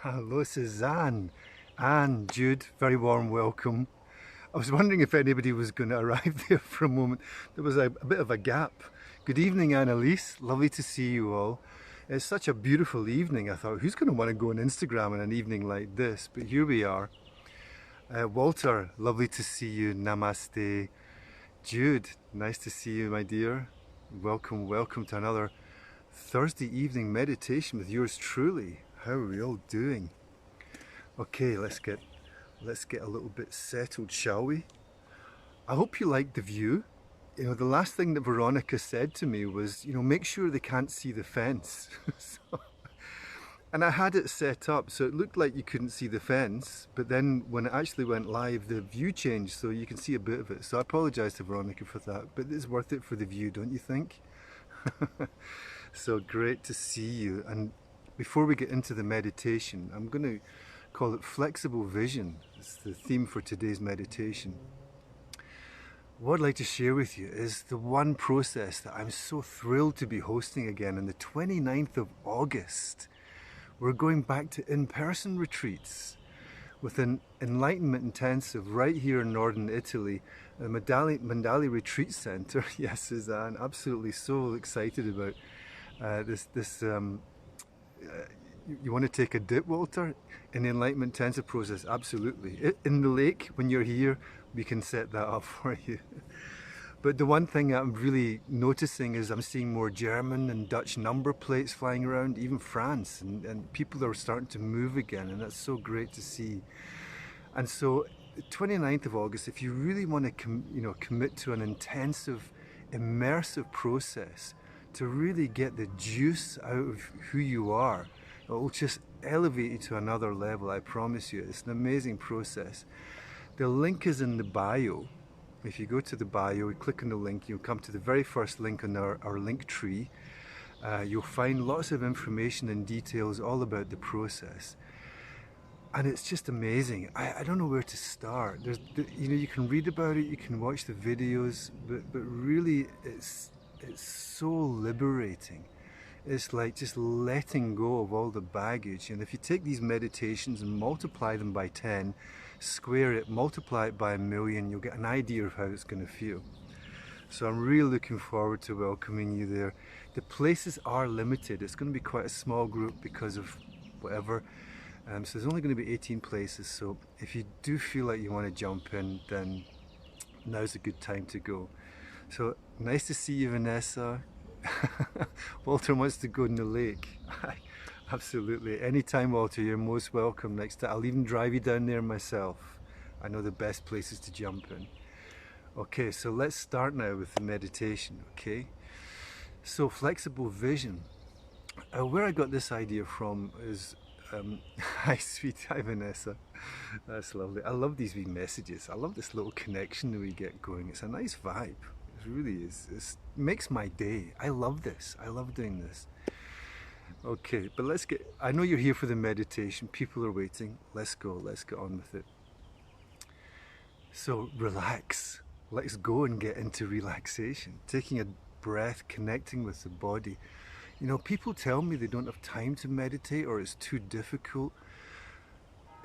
Hello, Suzanne and Jude. Very warm welcome. I was wondering if anybody was going to arrive there for a moment. There was a bit of a gap. Good evening, Annalise. Lovely to see you all. It's such a beautiful evening. I thought, who's going to want to go on Instagram on an evening like this? But here we are. Walter, lovely to see you. Namaste. Jude, nice to see you, my dear. Welcome, welcome to another Thursday evening meditation with yours truly. How are we all doing? Okay, let's get a little bit settled, shall we? I hope you like the view. You know, the last thing that Veronica said to me was, make sure they can't see the fence. And I had it set up so it looked like you couldn't see the fence, but then when it actually went live, the view changed so you can see a bit of it. So I apologise to Veronica for that, but it's worth it for the view, don't you think? So great to see you. And before we get into the meditation, I'm going to call it flexible vision. It's the theme for today's meditation. What I'd like to share with you is the one process that I'm so thrilled to be hosting again on the 29th of August. We're going back to in-person retreats with an enlightenment intensive right here in northern Italy, the Mandali Retreat Centre. Yes, Suzanne, absolutely so excited about this. You want to take a dip, Walter, in the enlightenment intensive process? Absolutely. In the lake, when you're here, we can set that up for you. But the one thing I'm really noticing is I'm seeing more German and Dutch number plates flying around, even France, and people are starting to move again, and that's so great to see. And so, the 29th of August, if you really want to commit to an intensive, immersive process to really get the juice out of who you are, it will just elevate you to another level, I promise you. It's an amazing process. The link is in the bio. If you go to the bio, you click on the link, you'll come to the very first link on our link tree. You'll find lots of information and details all about the process. And it's just amazing. I don't know where to start. You can read about it, you can watch the videos, but really it's so liberating. It's like just letting go of all the baggage. And if you take these meditations and multiply them by 10, square it, multiply it by 1,000,000, you'll get an idea of how it's going to feel. So I'm really looking forward to welcoming you there. The places are limited. It's going to be quite a small group because of whatever. So there's only going to be 18 places. So if you do feel like you want to jump in, then now's a good time to go. So nice to see you, Vanessa. Walter wants to go in the lake. Absolutely. Anytime, Walter, you're most welcome. Next time, I'll even drive you down there myself. I know the best places to jump in. Okay, so let's start now with the meditation, okay? So, flexible vision. Where I got this idea from is, hi sweet, hi Vanessa. That's lovely. I love these wee messages. I love this little connection that we get going. It's a nice vibe. It really is. It makes my day. I love this. I love doing this. Okay, but I know you're here for the meditation. People are waiting. Let's go. Let's get on with it. So relax. Let's go and get into relaxation. Taking a breath, connecting with the body. People tell me they don't have time to meditate or it's too difficult.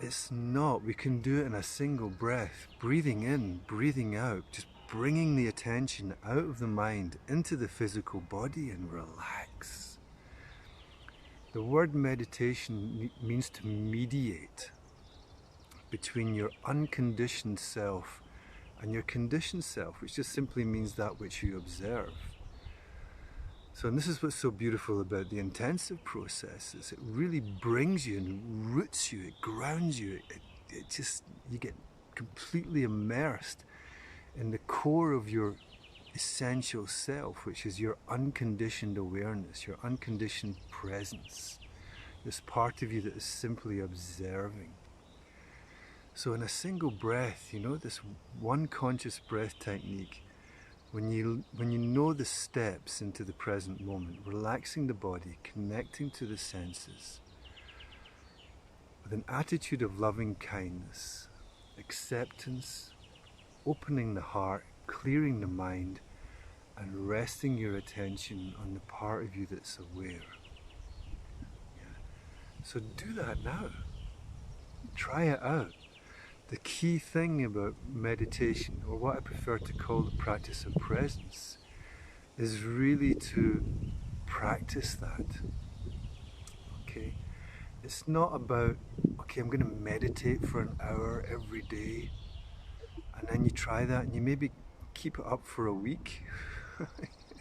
It's not. We can do it in a single breath. Breathing in, breathing out. Just bringing the attention out of the mind into the physical body and relax. The word meditation means to mediate between your unconditioned self and your conditioned self, which just simply means that which you observe. So, and this is what's so beautiful about the intensive process, is it really brings you and roots you, it grounds you, you get completely immersed in the core of your essential self, which is your unconditioned awareness, your unconditioned presence, this part of you that is simply observing. So in a single breath, this one conscious breath technique, when you know the steps into the present moment, relaxing the body, connecting to the senses, with an attitude of loving kindness, acceptance, opening the heart, clearing the mind, and resting your attention on the part of you that's aware. So do that now. Try it out. The key thing about meditation, or what I prefer to call the practice of presence, is really to practice that. Okay? It's not about, okay, I'm going to meditate for an hour every day, and then you try that and you maybe keep it up for a week.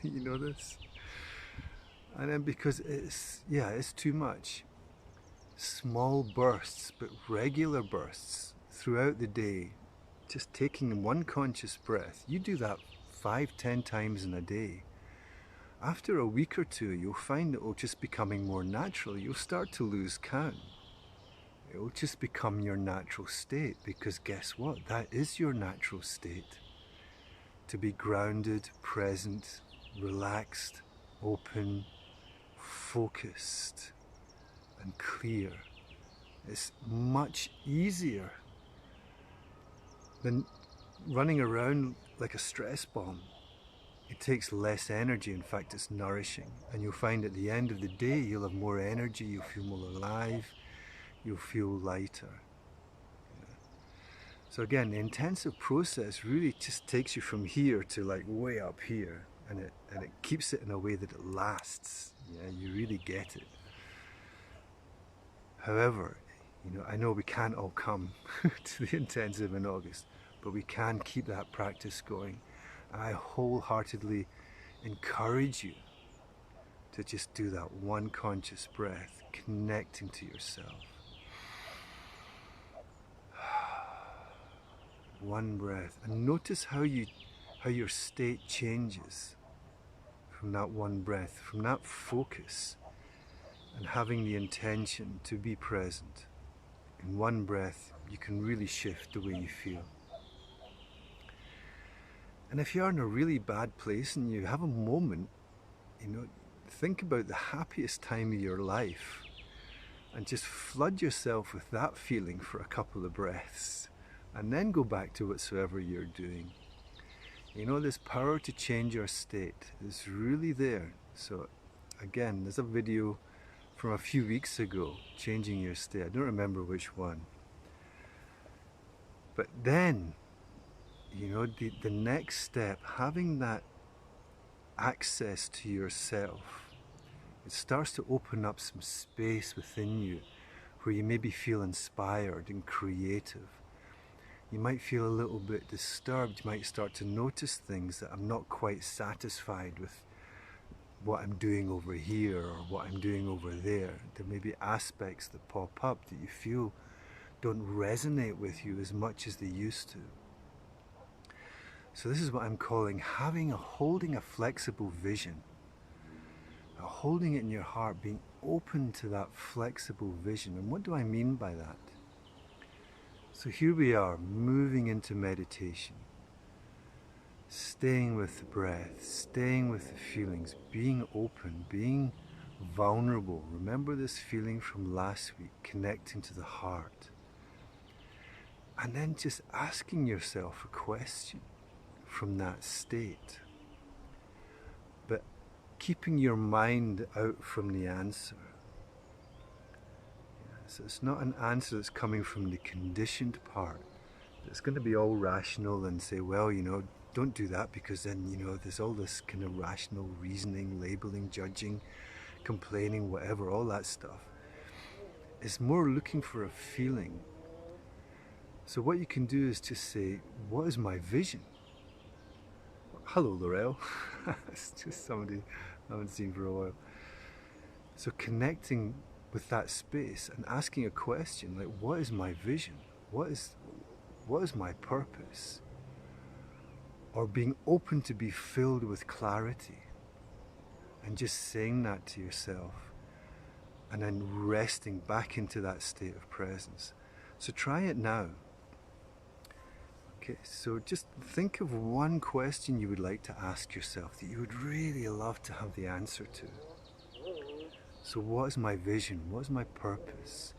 You know this? And then because it's too much. Small bursts, but regular bursts throughout the day, just taking one conscious breath. You do that 5-10 times in a day. After a week or two, you'll find it will just becoming more natural. You'll start to lose count. It will just become your natural state, because guess what? That is your natural state. To be grounded, present, relaxed, open, focused, and clear. It's much easier than running around like a stress bomb. It takes less energy. In fact, it's nourishing. And you'll find at the end of the day, you'll have more energy, you'll feel more alive, you'll feel lighter. So again, the intensive process really just takes you from here to like way up here, and it keeps it in a way that it lasts. Yeah, you really get it. However, I know we can't all come to the intensive in August, but we can keep that practice going. And I wholeheartedly encourage you to just do that one conscious breath, connecting to yourself. One breath, and notice how your state changes from that one breath, from that focus, and having the intention to be present. In one breath, you can really shift the way you feel. And if you're in a really bad place and you have a moment, think about the happiest time of your life and just flood yourself with that feeling for a couple of breaths, and then go back to whatsoever you're doing. This power to change your state is really there. So again, there's a video from a few weeks ago, changing your state. I don't remember which one. But then, the next step, having that access to yourself, it starts to open up some space within you where you maybe feel inspired and creative. You might feel a little bit disturbed. You might start to notice things that I'm not quite satisfied with what I'm doing over here or what I'm doing over there. There may be aspects that pop up that you feel don't resonate with you as much as they used to. So this is what I'm calling holding a flexible vision. Holding it in your heart, being open to that flexible vision. And what do I mean by that? So here we are, moving into meditation. Staying with the breath, staying with the feelings, being open, being vulnerable. Remember this feeling from last week, connecting to the heart. And then just asking yourself a question from that state. But keeping your mind out from the answer. So it's not an answer that's coming from the conditioned part. It's going to be all rational and say, well, don't do that, because then, there's all this kind of rational reasoning, labeling, judging, complaining, whatever, all that stuff. It's more looking for a feeling. So what you can do is just say, what is my vision? Hello, Laurel. It's just somebody I haven't seen for a while. So connecting with that space and asking a question like, what is my vision? What is my purpose? Or being open to be filled with clarity, and just saying that to yourself, and then resting back into that state of presence. So try it now. Okay, so just think of one question you would like to ask yourself that you would really love to have the answer to. So what is my vision? What is my purpose?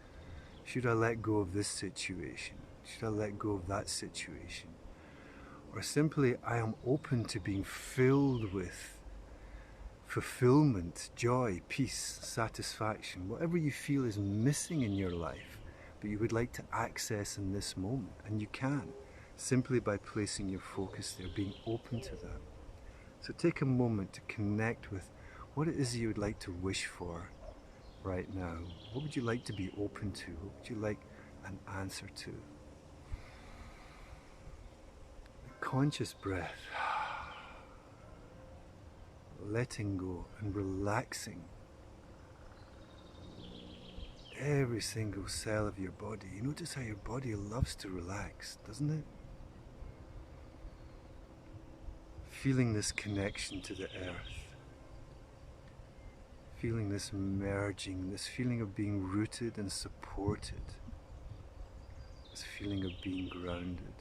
Should I let go of this situation? Should I let go of that situation? Or simply, I am open to being filled with fulfillment, joy, peace, satisfaction, whatever you feel is missing in your life, but you would like to access in this moment. And you can, simply by placing your focus there, being open to that. So take a moment to connect with what it is you would like to wish for right now. What would you like to be open to? What would you like an answer to? A conscious breath. Letting go and relaxing every single cell of your body. You notice how your body loves to relax, doesn't it? Feeling this connection to the earth. Feeling this merging, this feeling of being rooted and supported. This feeling of being grounded.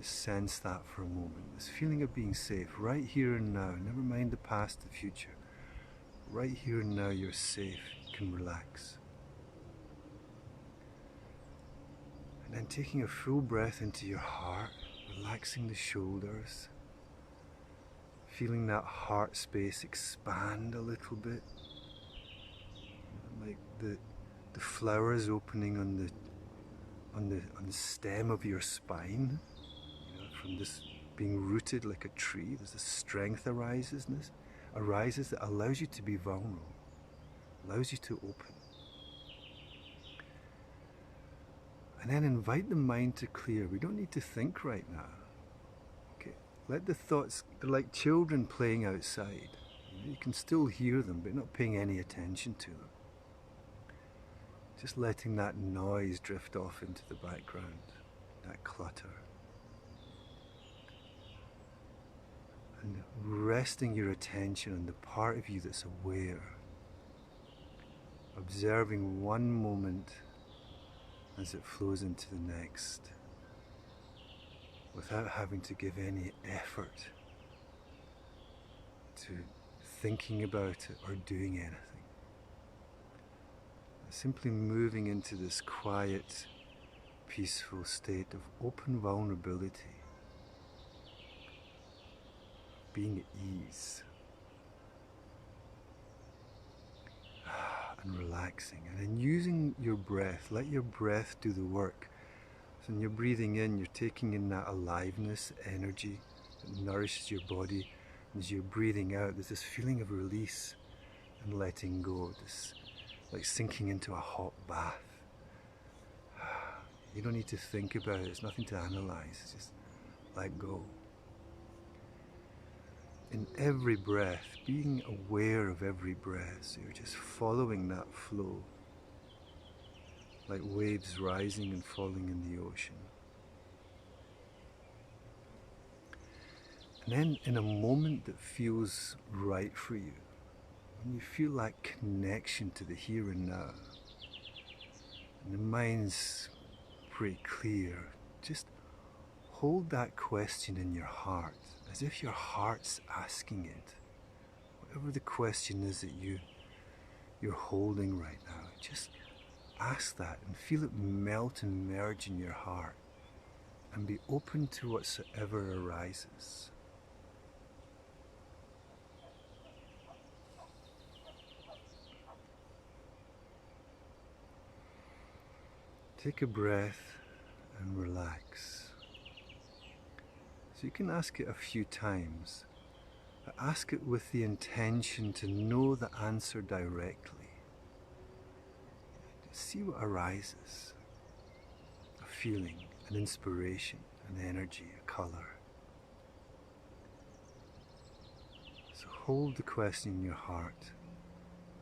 Just sense that for a moment. This feeling of being safe, right here and now. Never mind the past, the future. Right here and now you're safe. You can relax. And then taking a full breath into your heart, relaxing the shoulders. Feeling that heart space expand a little bit. Like the flowers opening on the stem of your spine. From this being rooted like a tree, there's a strength arises that allows you to be vulnerable, allows you to open. And then invite the mind to clear. We don't need to think right now. Okay, let the thoughts, they're like children playing outside. You can still hear them, but not paying any attention to them. Just letting that noise drift off into the background, that clutter. And resting your attention on the part of you that's aware, observing one moment as it flows into the next, without having to give any effort to thinking about it or doing anything. Simply moving into this quiet, peaceful state of open vulnerability. Being at ease and relaxing, and then using your breath. Let your breath do the work. So when you're breathing in, you're taking in that aliveness, energy that nourishes your body. And as you're breathing out, there's this feeling of release and letting go, this like sinking into a hot bath. You don't need to think about it, it's nothing to analyze, it's just let go. In every breath, being aware of every breath, so you're just following that flow, like waves rising and falling in the ocean. And then in a moment that feels right for you, when you feel that connection to the here and now, and the mind's pretty clear, just hold that question in your heart, as if your heart's asking it. Whatever the question is that you're holding right now, just ask that and feel it melt and merge in your heart, and be open to whatsoever arises. Take a breath and relax. So you can ask it a few times, but ask it with the intention to know the answer directly. Just see what arises. A feeling, an inspiration, an energy, a colour. So hold the question in your heart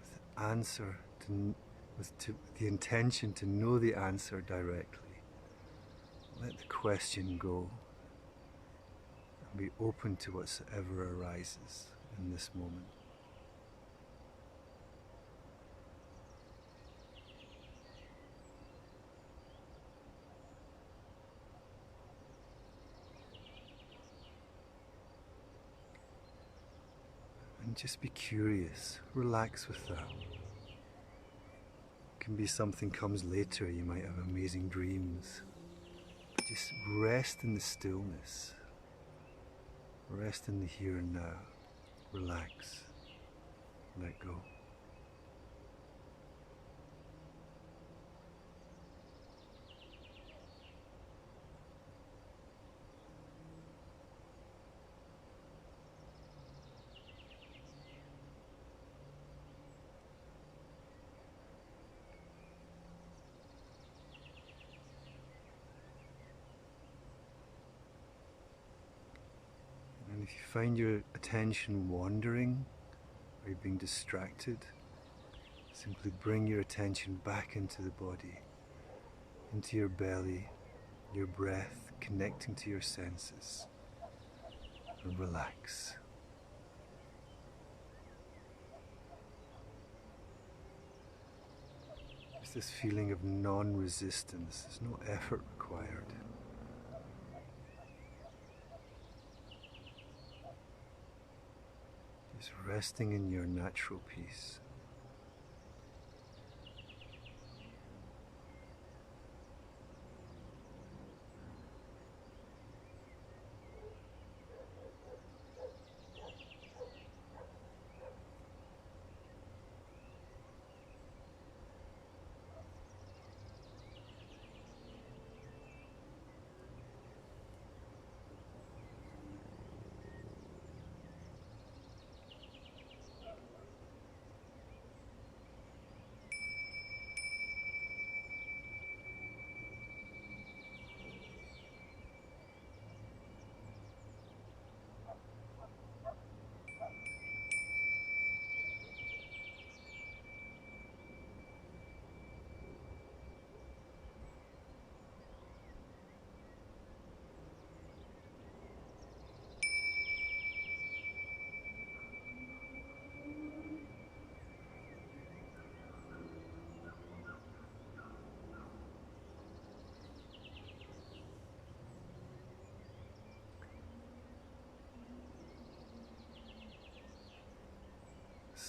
with the answer with the intention to know the answer directly. Let the question go. Be open to whatsoever arises in this moment. And just be curious, relax with that. It can be something comes later, you might have amazing dreams. But just rest in the stillness. Rest in the here and now. Relax. let go. And if you find your attention wandering or you're being distracted, simply bring your attention back into the body, into your belly, your breath, connecting to your senses, and relax. There's this feeling of non-resistance, there's no effort required. Just resting in your natural peace.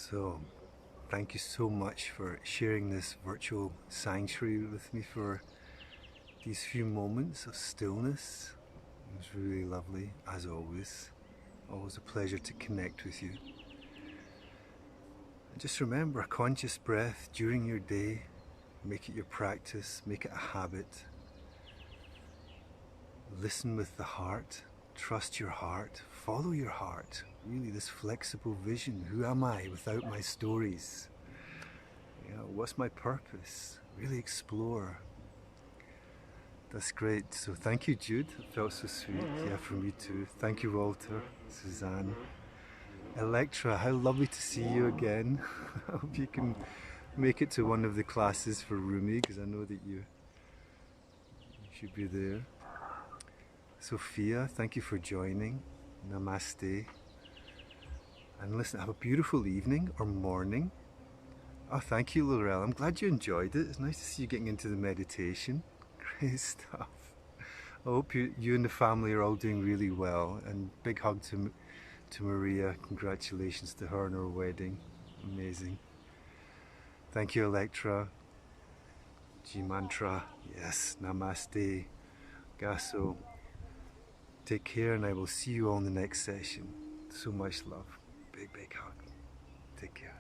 So, thank you so much for sharing this virtual sanctuary with me for these few moments of stillness. It was really lovely, as always. Always a pleasure to connect with you. And just remember, a conscious breath during your day. Make it your practice, make it a habit. Listen with the heart, trust your heart, follow your heart. Really, this flexible vision. Who am I without my stories? What's my purpose? Really explore. That's great. So thank you, Jude. It felt so sweet. Yeah, from you too. Thank you, Walter, Suzanne. Electra, how lovely to see you again. I hope you can make it to one of the classes for Rumi, because I know that you should be there. Sophia, thank you for joining. Namaste. And listen, have a beautiful evening or morning. Oh, thank you, Laurel. I'm glad you enjoyed it. It's nice to see you getting into the meditation. Great stuff. I hope you and the family are all doing really well. And big hug to Maria. Congratulations to her on her wedding. Amazing. Thank you, Electra. G Mantra. Yes. Namaste. Gaso. Take care, and I will see you all in the next session. So much love. Big hug. Take care.